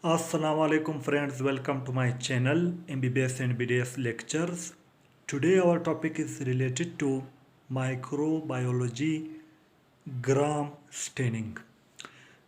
Assalamu alaikum friends, welcome to my channel MBBS and BDS lectures. Today our topic is related to microbiology gram staining.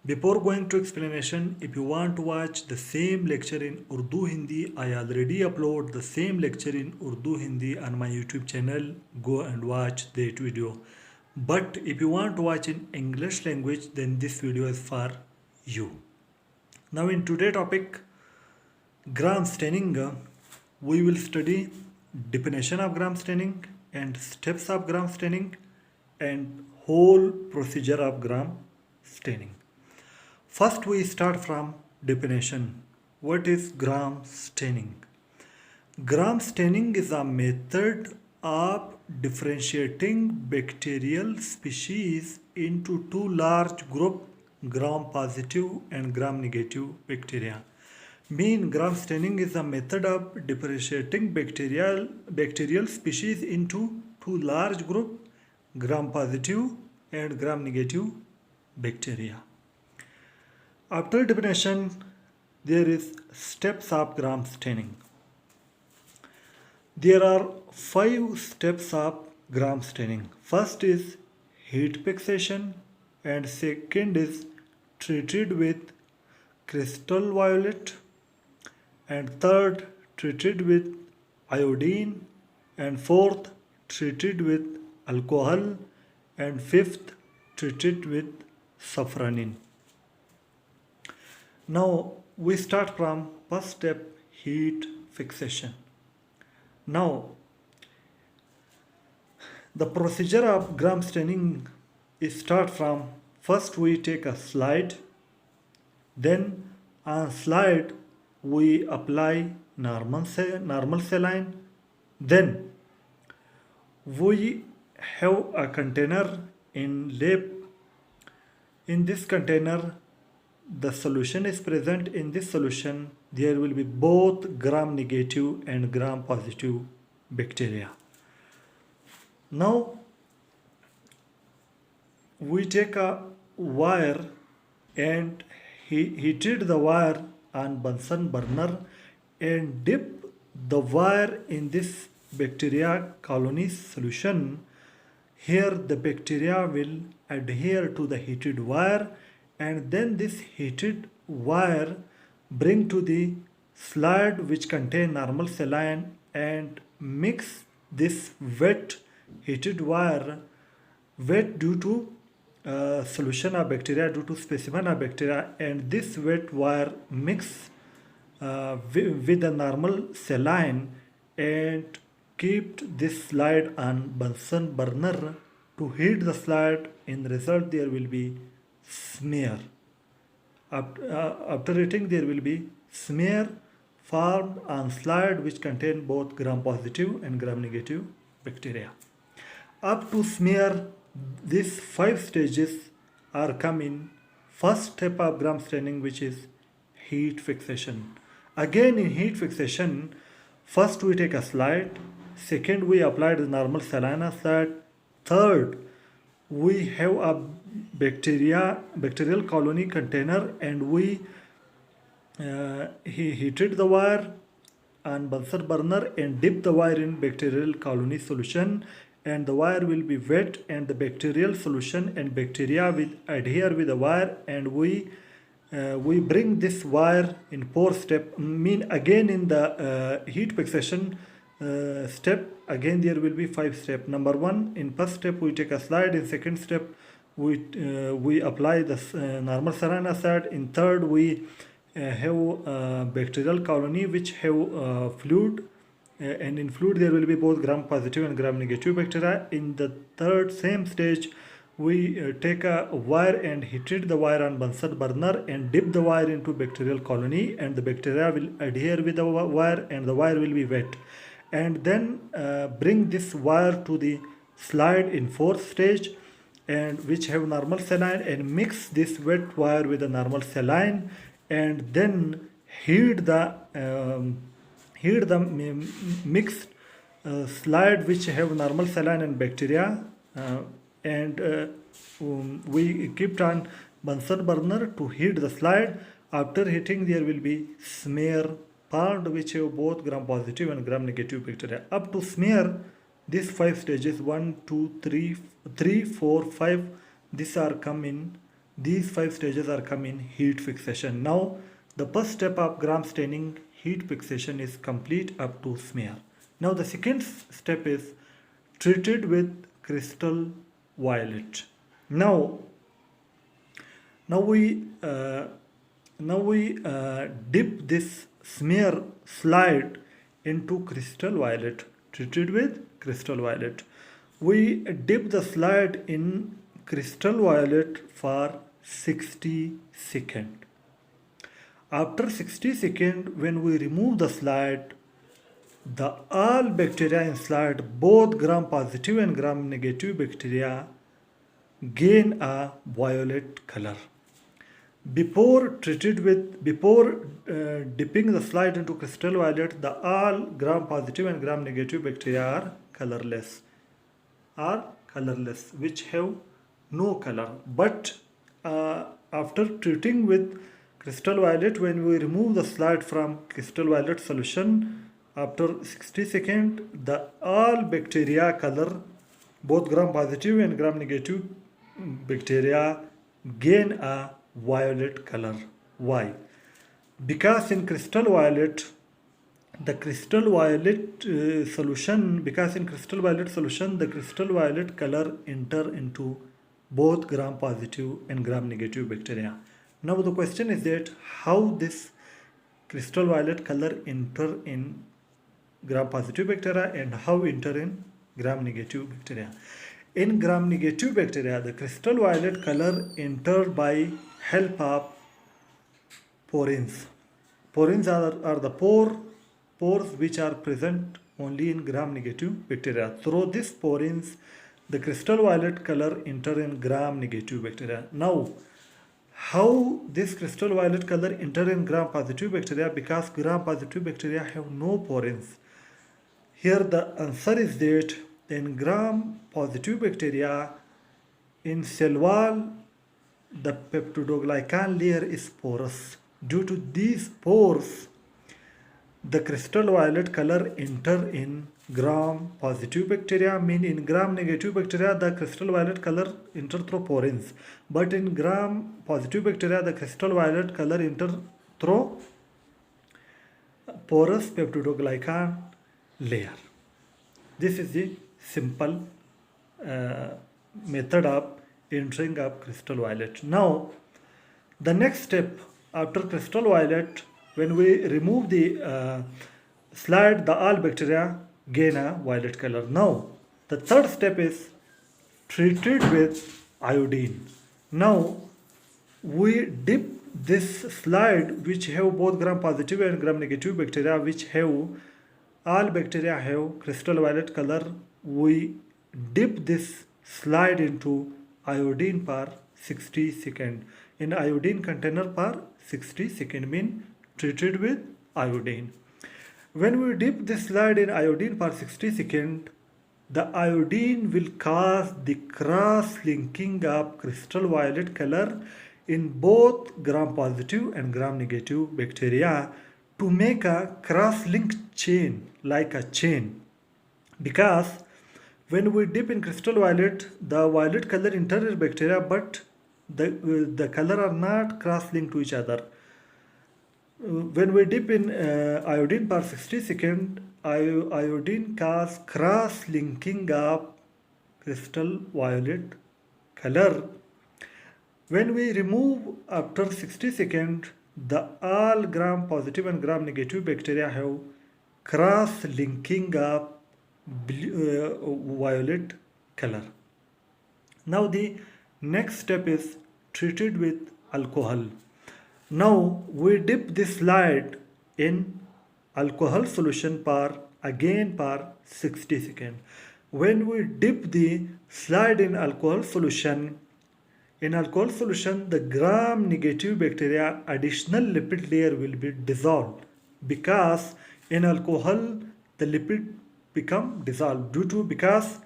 Before going to explanation, if you want to watch the same lecture in Urdu Hindi, I already upload the same lecture in Urdu Hindi on my YouTube channel. Go and watch that video. But if you want to watch in English language, then this video is for you. Now in today's topic, gram staining, we will study definition of gram staining and steps of gram staining and whole procedure of gram staining. First we start from definition. What is gram staining? Gram staining is a method of differentiating bacterial species into two large groups, gram positive and gram negative bacteria. Gram staining is a method of differentiating bacterial species into two large groups, gram positive and gram negative bacteria. After definition, there is steps of gram staining. There are 5 steps of gram staining. First is heat fixation, and second is treated with crystal violet, and third treated with iodine, and fourth treated with alcohol, and fifth treated with safranin. Now we start from first step, heat fixation. Now the procedure of gram staining is start from first we take a slide, then on slide we apply normal saline, then we have a container in lab. In this container the solution is present. In this solution there will be both gram negative and gram positive bacteria. Now we take a wire and heated the wire on Bunsen burner and dip the wire in this bacteria colony solution. Here the bacteria will adhere to the heated wire, and then this heated wire bring to the slide which contain normal saline and mix this wet heated wire, wet due to solution of bacteria, due to specimen of bacteria, and this wet wire mix with the normal saline and keep this slide on Bunsen burner to heat the slide. In result there will be smear. After heating there will be smear formed on slide which contain both gram positive and gram negative bacteria. Up to smear, these 5 stages are come in first step of gram staining, which is heat fixation. Again in heat fixation, first we take a slide, second we apply the normal saline slide, third we have a bacterial colony container and we heated the wire on Bunsen burner and dip the wire in bacterial colony solution, and the wire will be wet and the bacterial solution and bacteria will adhere with the wire, and we bring this wire in 4 step. Again in the heat fixation step, again there will be 5 step. Number 1, in first step we take a slide, in second step we apply the normal saline slide, in third we have bacterial colony which have fluid, and in fluid there will be both gram positive and gram negative bacteria. In the third same stage we take a wire and heated the wire on Bunsen burner and dip the wire into bacterial colony, and the bacteria will adhere with the wire and the wire will be wet, and then bring this wire to the slide in 4th stage, and which have normal saline, and mix this wet wire with the normal saline, and then heat the mixed slide which have normal saline and bacteria, and we kept on Bunsen burner to heat the slide. After heating, there will be smear part which have both gram positive and gram negative bacteria. Up to smear, these 5 stages 1, 2, 3, 3, 4, 5. These are come in. These 5 stages are come in heat fixation. Now, the first step of gram staining heat fixation is complete up to smear. Now, the second step is treated with crystal violet. Now we dip this smear slide into crystal violet, treated with crystal violet. We dip the slide in crystal violet for 60 seconds. After 60 seconds, when we remove the slide, the all bacteria inside, both gram positive and gram negative bacteria, gain a violet color. Before dipping the slide into crystal violet, the all gram positive and gram negative bacteria are colorless, which have no color. But after treating with crystal violet, when we remove the slide from crystal violet solution, after 60 seconds, the all bacteria color, both gram positive and gram negative bacteria, gain a violet color. Why? Because in crystal violet, the crystal violet solution, the crystal violet color enter into both gram positive and gram negative bacteria. Now the question is that how this crystal violet color enter in gram positive bacteria and how enter in gram negative bacteria. In gram negative bacteria, the crystal violet color enter by help of porins. Porins are the pores which are present only in gram negative bacteria. Through these porins, the crystal violet color enter in gram negative bacteria. Now, how this crystal violet color enter in gram positive bacteria? Because gram positive bacteria have no porins. Here the answer is that in gram positive bacteria, in cell wall, the peptidoglycan layer is porous. Due to these pores, the crystal violet color enter in gram positive bacteria. Mean in gram negative bacteria, the crystal violet color enter through porins. But in gram positive bacteria, the crystal violet color enter through porous peptidoglycan layer. This is the simple method of entering of crystal violet. Now, the next step after crystal violet, when we remove the slide, the all bacteria gain a violet color. Now, the third step is treated with iodine. Now, we dip this slide which have both gram positive and gram negative bacteria, which have all bacteria have crystal violet color. We dip this slide into iodine per 60 seconds. In iodine container per 60 seconds, mean treated with iodine. When we dip this slide in iodine per 60 seconds, the iodine will cause the cross-linking of crystal violet color in both gram positive and gram negative bacteria to make a cross-linked chain, like a chain. Because when we dip in crystal violet, the violet color enters bacteria, but the color are not cross-linked to each other. When we dip in iodine per 60 seconds, iodine cause cross-linking of crystal violet color. When we remove after 60 seconds, the all gram positive and gram negative bacteria have cross-linking of violet color. Now the next step is treated with alcohol. Now we dip this slide in alcohol solution per 60 seconds. When we dip the slide in alcohol solution, the gram negative bacteria additional lipid layer will be dissolved, because in alcohol the lipid become dissolved because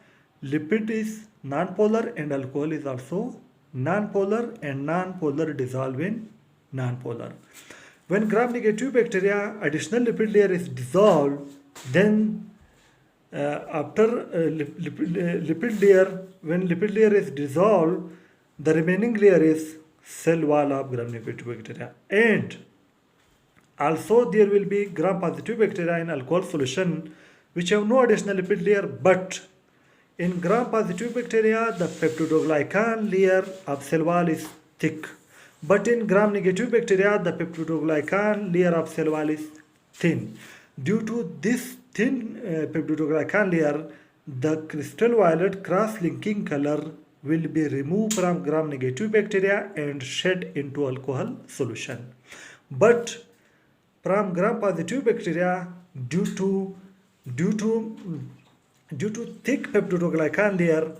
lipid is non-polar and alcohol is also non-polar, and non-polar dissolve in nonpolar. When gram-negative bacteria additional lipid layer is dissolved, then after lipid layer, when lipid layer is dissolved, the remaining layer is cell wall of gram-negative bacteria. And also there will be gram-positive bacteria in alcohol solution which have no additional lipid layer, but in gram-positive bacteria the peptidoglycan layer of cell wall is thick. But in gram-negative bacteria the peptidoglycan layer of cell wall is thin. Due to this thin peptidoglycan layer, the crystal violet cross-linking color will be removed from gram-negative bacteria and shed into alcohol solution. But from gram-positive bacteria, due to thick peptidoglycan layer,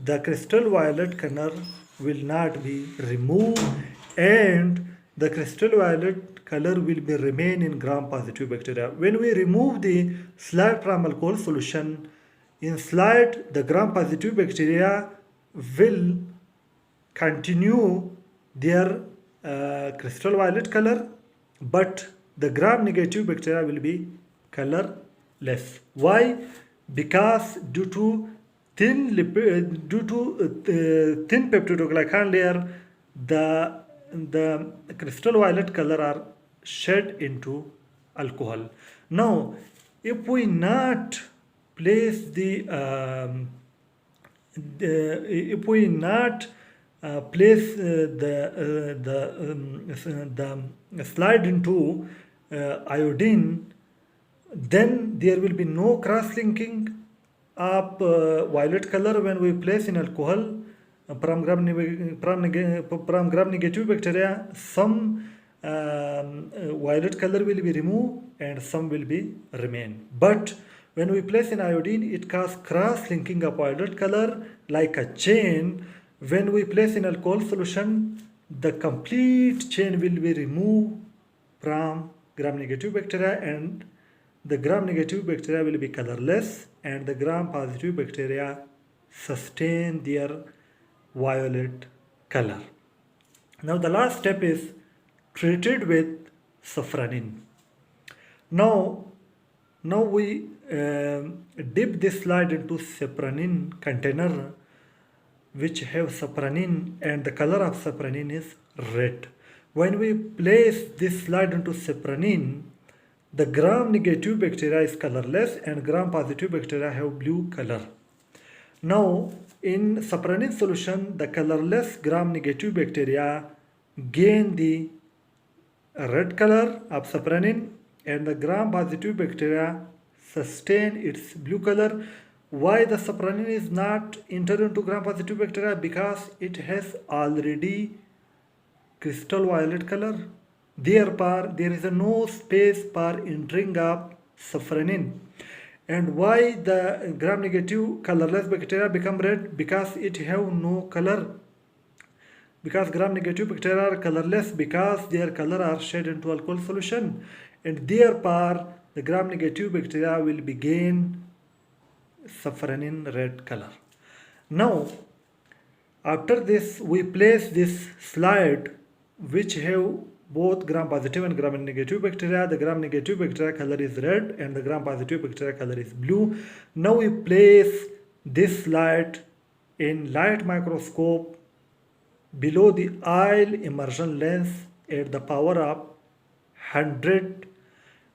the crystal violet color will not be removed, and the crystal violet color will be remain in gram-positive bacteria. When we remove the slide from alcohol solution, in slide the gram-positive bacteria will continue their crystal violet color, but the gram-negative bacteria will be colorless. Why? Because due to thin peptidoglycan layer, the crystal violet color are shed into alcohol. Now, if we not place the slide into iodine, then there will be no cross-linking of violet color when we place in alcohol. From gram-negative bacteria, some violet color will be removed and some will be remain. But when we place in iodine, it causes cross-linking of violet color like a chain. When we place in alcohol solution, the complete chain will be removed from gram-negative bacteria, and the gram-negative bacteria will be colorless, and the gram-positive bacteria sustain their violet color. Now the last step is treated with safranin. Now we dip this slide into safranin container which have safranin, and the color of safranin is red. When we place this slide into safranin, the gram-negative bacteria is colorless and gram-positive bacteria have blue color. Now in safranin solution, the colorless gram-negative bacteria gain the red color of safranin, and the gram-positive bacteria sustain its blue color. Why the safranin is not entered into gram-positive bacteria? Because it has already crystal violet color. Therefore, there is no space for entering of safranin. And why the gram-negative colorless bacteria become red? Because it have no color. Because gram-negative bacteria are colorless because their color are shed into alcohol solution, and therefore the gram-negative bacteria will gain safranin red color. Now after this we place this slide which have both gram-positive and gram-negative bacteria. The gram-negative bacteria color is red and the gram-positive bacteria color is blue. Now we place this slide in light microscope below the oil immersion lens at the power of 100.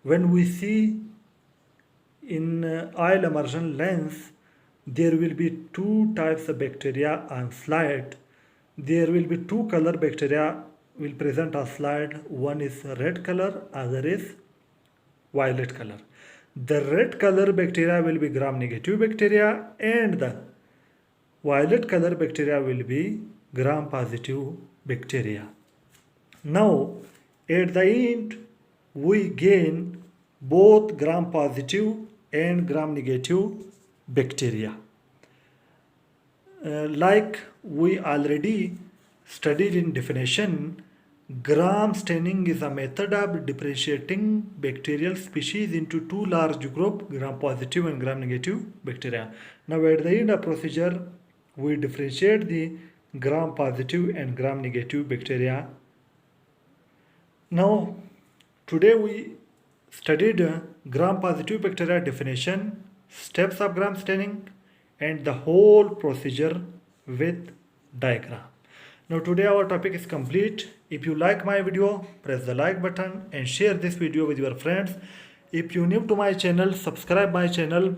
When we see in oil immersion lens, there will be two types of bacteria on slide. There will be two color bacteria will present on slide. One is red color, other is violet color. The red color bacteria will be gram-negative bacteria, and the violet color bacteria will be gram-positive bacteria. Now at the end we gain both gram-positive and gram-negative bacteria. Like we already studied in definition, gram staining is a method of differentiating bacterial species into two large groups, gram-positive and gram-negative bacteria. Now at the end of procedure, we differentiate the gram-positive and gram-negative bacteria Now, today we studied gram-positive bacteria definition, steps of gram staining, and the whole procedure with diagram. Now, today our topic is complete. If you like my video, press the like button and share this video with your friends. If you new to my channel, subscribe my channel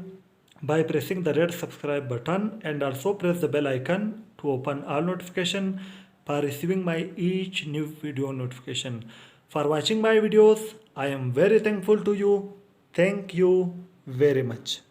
by pressing the red subscribe button and also press the bell icon to open all notification for receiving my each new video notification. For watching my videos, I am very thankful to you. Thank you very much.